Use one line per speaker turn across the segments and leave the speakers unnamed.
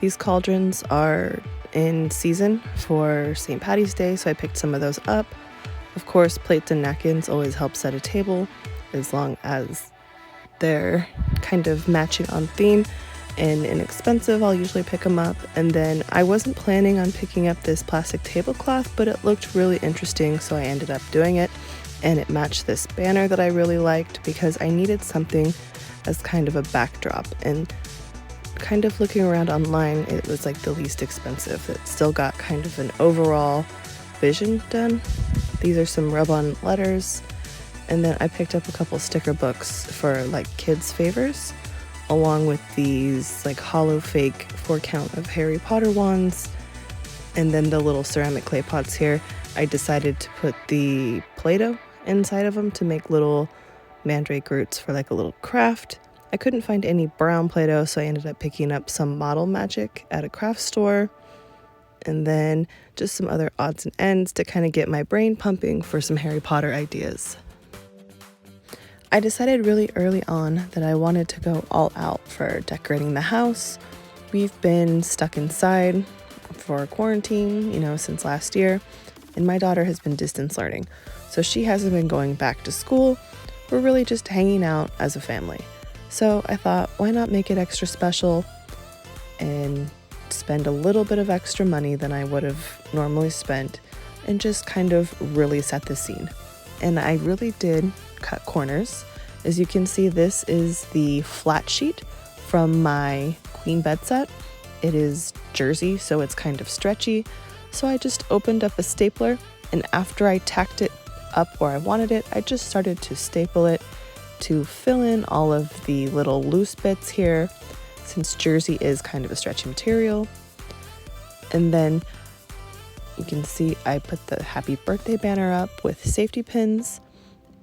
These cauldrons are in season for St. Patty's Day, so I picked some of those up. Of course, plates and napkins always help set a table as long as they're kind of matching on theme and inexpensive. I'll usually pick them up. And then I wasn't planning on picking up this plastic tablecloth, but it looked really interesting, so I ended up doing it. And it matched this banner that I really liked because I needed something as kind of a backdrop. And kind of looking around online, it was like the least expensive. It still got kind of an overall vision done. These are some rub-on letters. And then I picked up a couple sticker books for like kids' favors, along with these like hollow fake 4-count of Harry Potter ones. And then the little ceramic clay pots here, I decided to put the Play-Doh inside of them to make little mandrake roots for like a little craft. I couldn't find any brown Play-Doh, so I ended up picking up some Model Magic at a craft store. And then just some other odds and ends to kind of get my brain pumping for some Harry Potter ideas. I decided really early on that I wanted to go all out for decorating the house. We've been stuck inside for quarantine, since last year, and my daughter has been distance learning, so she hasn't been going back to school. We're really just hanging out as a family. So I thought, why not make it extra special and spend a little bit of extra money than I would have normally spent and just kind of really set the scene. And I really did cut corners. As you can see, this is the flat sheet from my queen bed set. It is jersey, so it's kind of stretchy. So I just opened up a stapler, and after I tacked it up where I wanted it, I just started to staple it to fill in all of the little loose bits here, since jersey is kind of a stretchy material. And then you can see I put the happy birthday banner up with safety pins.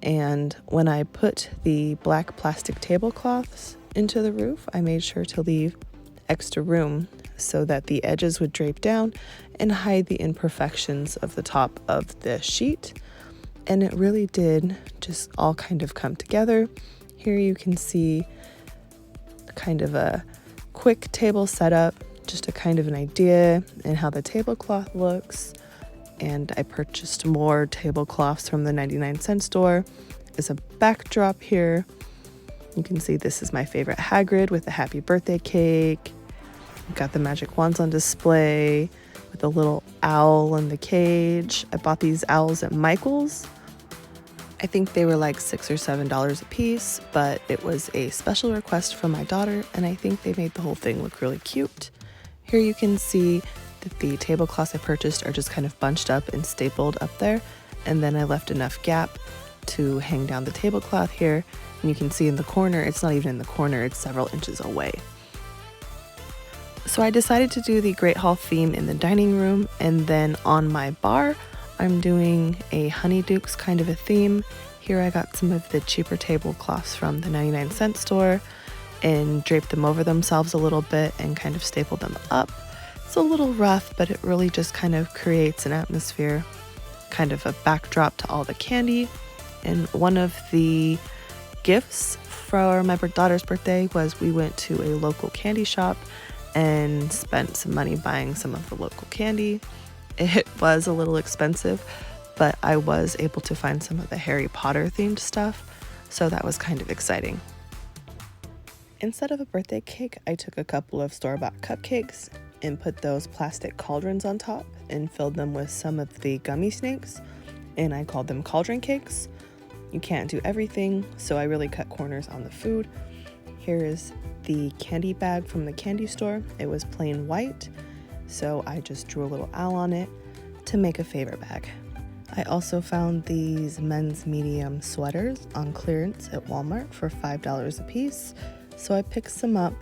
And when I put the black plastic tablecloths into the roof, I made sure to leave extra room so that the edges would drape down and hide the imperfections of the top of the sheet. And it really did just all kind of come together. Here you can see kind of a quick table setup, just a kind of an idea and how the tablecloth looks. And I purchased more tablecloths from the 99-cent store as a backdrop here. You can see this is my favorite Hagrid with the happy birthday cake. We've got the magic wands on display with a little owl in the cage. I bought these owls at Michael's. I think they were like $6 or $7 a piece, but it was a special request from my daughter, and I think they made the whole thing look really cute. Here you can see that the tablecloths I purchased are just kind of bunched up and stapled up there, and then I left enough gap to hang down the tablecloth here. And you can see in the corner, it's not even in the corner, it's several inches away. So I decided to do the Great Hall theme in the dining room, and then on my bar, I'm doing a Honeydukes kind of a theme. Here I got some of the cheaper tablecloths from the 99-cent store and draped them over themselves a little bit and kind of stapled them up. It's a little rough, but it really just kind of creates an atmosphere, kind of a backdrop to all the candy. And one of the gifts for my daughter's birthday was we went to a local candy shop and spent some money buying some of the local candy. It was a little expensive, but I was able to find some of the Harry Potter themed stuff, so that was kind of exciting. Instead of a birthday cake, I took a couple of store-bought cupcakes and put those plastic cauldrons on top and filled them with some of the gummy snakes, and I called them Cauldron Cakes. You can't do everything, so I really cut corners on the food. Here is the candy bag from the candy store. It was plain white, so I just drew a little owl on it to make a favorite bag. I also found these men's medium sweaters on clearance at Walmart for $5 a piece, so I picked some up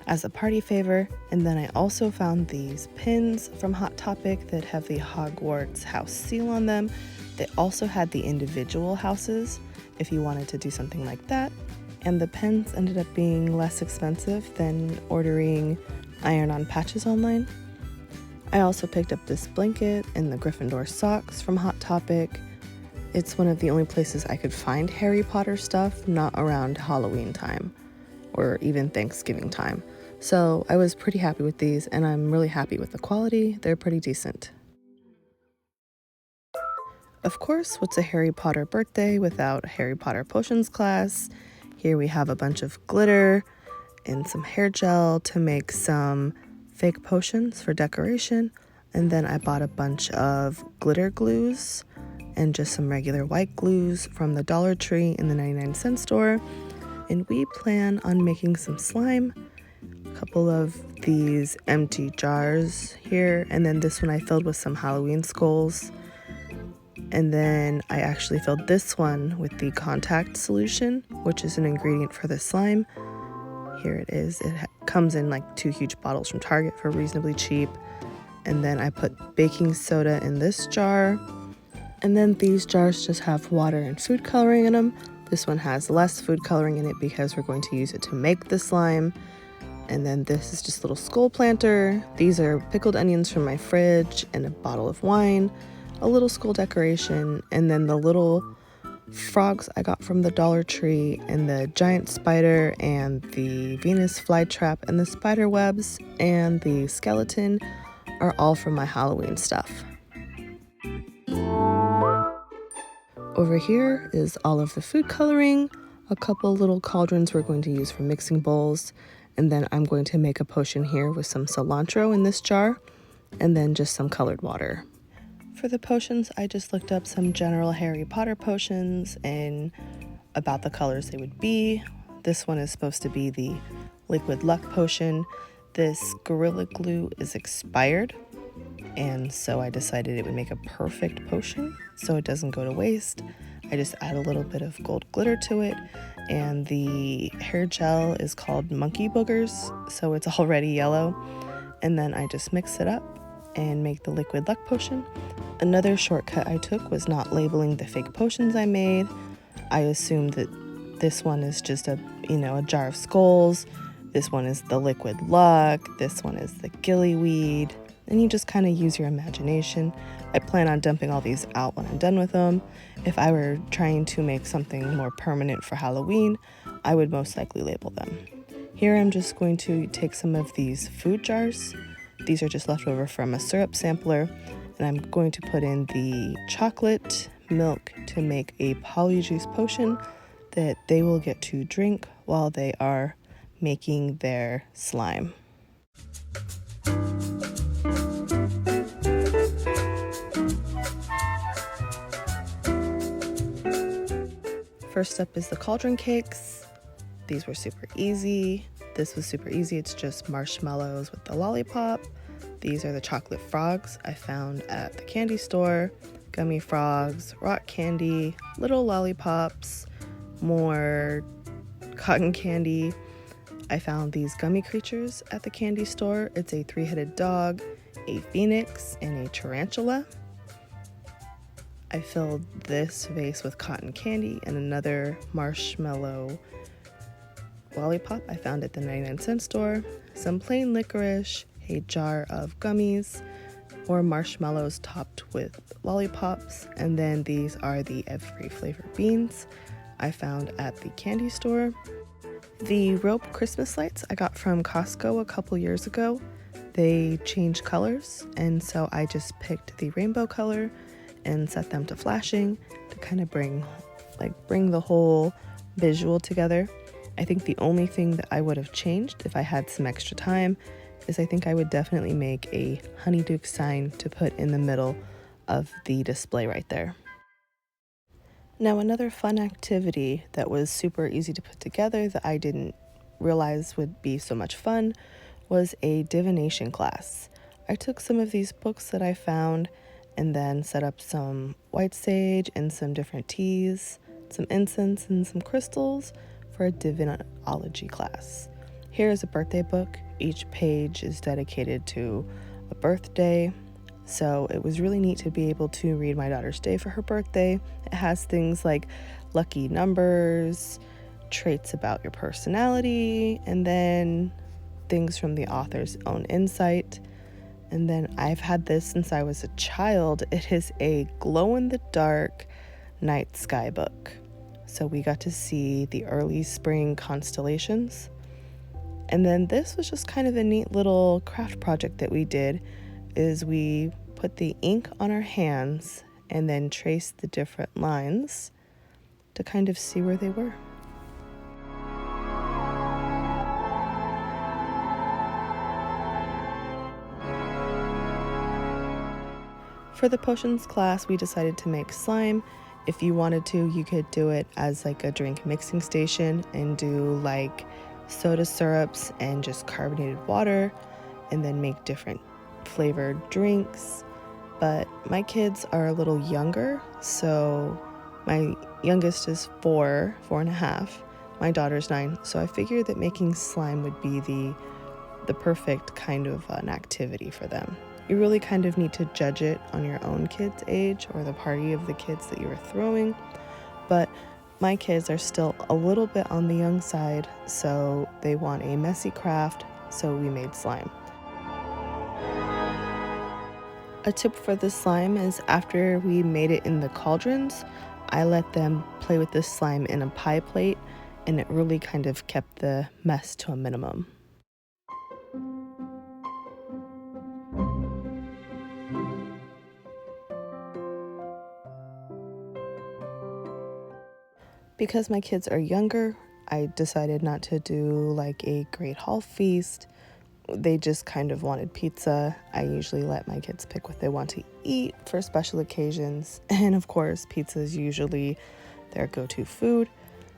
as a party favor. And then I also found these pins from Hot Topic that have the Hogwarts house seal on them. They also had the individual houses if you wanted to do something like that. And the pens ended up being less expensive than ordering iron-on patches online. I also picked up this blanket and the Gryffindor socks from Hot Topic. It's one of the only places I could find Harry Potter stuff, not around Halloween time or even Thanksgiving time. So I was pretty happy with these, and I'm really happy with the quality. They're pretty decent. Of course, what's a Harry Potter birthday without Harry Potter potions class? Here we have a bunch of glitter and some hair gel to make some fake potions for decoration. And then I bought a bunch of glitter glues and just some regular white glues from the Dollar Tree in the 99-cent store. And we plan on making some slime. A couple of these empty jars here, and then this one I filled with some Halloween skulls. And then I actually filled this one with the contact solution, which is an ingredient for the slime. Here it is. It comes in like 2 huge bottles from Target for reasonably cheap. And then I put baking soda in this jar. And then these jars just have water and food coloring in them. This one has less food coloring in it because we're going to use it to make the slime. And then this is just a little skull planter. These are pickled onions from my fridge and a bottle of wine, a little skull decoration, and then the little frogs I got from the Dollar Tree, and the giant spider, and the Venus flytrap, and the spider webs, and the skeleton are all from my Halloween stuff. Over here is all of the food coloring, a couple little cauldrons we're going to use for mixing bowls, and then I'm going to make a potion here with some cilantro in this jar, and then just some colored water. For the potions, I just looked up some general Harry Potter potions and about the colors they would be. This one is supposed to be the Liquid Luck potion. This Gorilla Glue is expired, and so I decided it would make a perfect potion so it doesn't go to waste. I just add a little bit of gold glitter to it, and the hair gel is called Monkey Boogers, so it's already yellow. And then I just mix it up and make the Liquid Luck potion. Another shortcut I took was not labeling the fake potions I made. I assumed that this one is just a jar of skulls. This one is the Liquid Luck. This one is the gillyweed. And you just kind of use your imagination. I plan on dumping all these out when I'm done with them. If I were trying to make something more permanent for Halloween, I would most likely label them. Here I'm just going to take some of these food jars. These are just left over from a syrup sampler, and I'm going to put in the chocolate milk to make a polyjuice potion that they will get to drink while they are making their slime. First up is the Cauldron Cakes. These were super easy. This was super easy. It's just marshmallows with the lollipop. These are the chocolate frogs I found at the candy store. Gummy frogs, rock candy, little lollipops, more cotton candy. I found these gummy creatures at the candy store. It's a 3-headed dog, a phoenix, and a tarantula. I filled this vase with cotton candy and another marshmallow lollipop I found at the 99-cent store, some plain licorice, a jar of gummies or marshmallows topped with lollipops, and then these are the every flavor beans I found at the candy store. The rope Christmas lights I got from Costco a couple years ago. They changed colors, and so I just picked the rainbow color and set them to flashing to kind of bring the whole visual together. I think the only thing that I would have changed if I had some extra time is I think I would definitely make a honeydew sign to put in the middle of the display right there. Now, another fun activity that was super easy to put together that I didn't realize would be so much fun was a divination class. I took some of these books that I found and then set up some white sage and some different teas, some incense and some crystals for a divinology class. Here is a birthday book. Each page is dedicated to a birthday. So it was really neat to be able to read my daughter's day for her birthday. It has things like lucky numbers, traits about your personality, and then things from the author's own insight. And then I've had this since I was a child. It is a glow-in-the-dark night sky book. So we got to see the early spring constellations. And then this was just kind of a neat little craft project that we did, is we put the ink on our hands and then traced the different lines to kind of see where they were. For the potions class, we decided to make slime. If you wanted to, you could do it as like a drink mixing station and do like soda syrups and just carbonated water, and then make different flavored drinks. But my kids are a little younger, so my youngest is 4.5. My daughter's 9, so I figured that making slime would be the perfect kind of an activity for them. You really kind of need to judge it on your own kid's age or the party of the kids that you are throwing, but my kids are still a little bit on the young side, so they want a messy craft, so we made slime. A tip for the slime is after we made it in the cauldrons, I let them play with the slime in a pie plate, and it really kind of kept the mess to a minimum. Because my kids are younger, I decided not to do like a great hall feast. They just kind of wanted pizza. I usually let my kids pick what they want to eat for special occasions. And of course, pizza is usually their go-to food.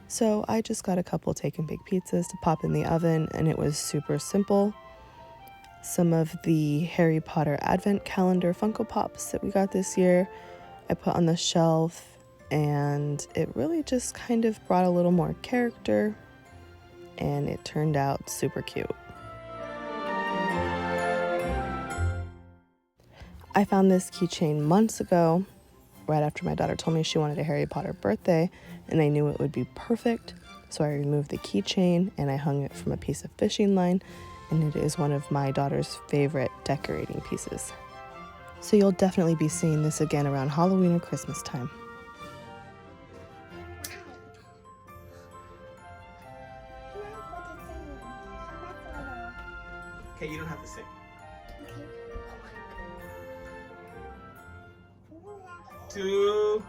So I just got a couple take and bake pizzas to pop in the oven, and it was super simple. Some of the Harry Potter Advent Calendar Funko Pops that we got this year, I put on the shelf, and it really just kind of brought a little more character, and it turned out super cute. I found this keychain months ago, right after my daughter told me she wanted a Harry Potter birthday, and I knew it would be perfect. So I removed the keychain and I hung it from a piece of fishing line, and it is one of my daughter's favorite decorating pieces. So you'll definitely be seeing this again around Halloween or Christmas time.
Okay, you don't have to sing. 2,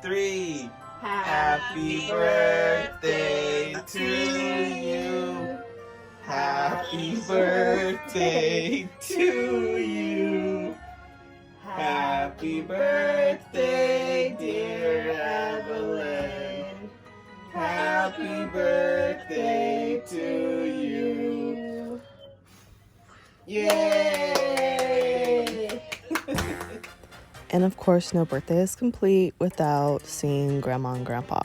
3. Happy birthday to you. Happy birthday to you. Happy birthday, dear Evelyn. Happy birthday to you. Yay!
And of course, no birthday is complete without seeing Grandma and Grandpa.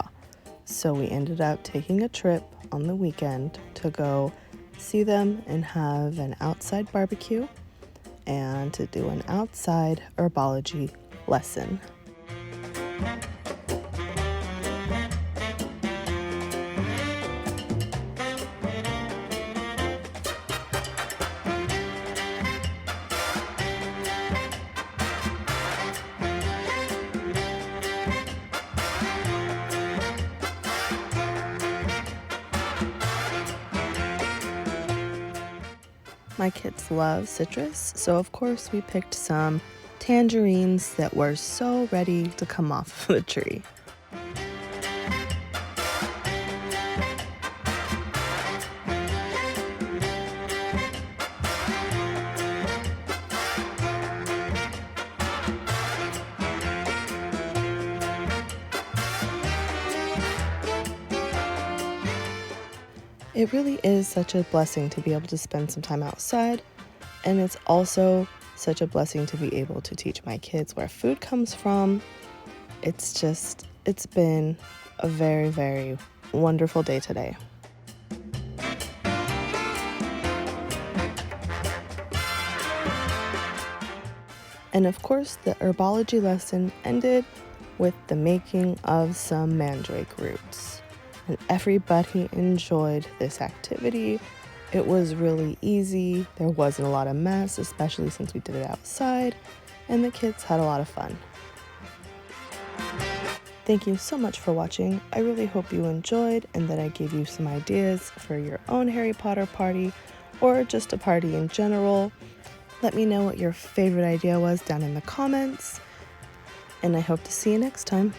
So we ended up taking a trip on the weekend to go see them and have an outside barbecue and to do an outside herbology lesson. My kids love citrus, so of course we picked some tangerines that were so ready to come off the tree. It really is such a blessing to be able to spend some time outside, and it's also such a blessing to be able to teach my kids where food comes from. It's been a very, very wonderful day today. And of course, the herbology lesson ended with the making of some mandrake roots. And everybody enjoyed this activity. It was really easy. There wasn't a lot of mess, especially since we did it outside, and the kids had a lot of fun. Thank you so much for watching. I really hope you enjoyed and that I gave you some ideas for your own Harry Potter party or just a party in general. Let me know what your favorite idea was down in the comments, and I hope to see you next time.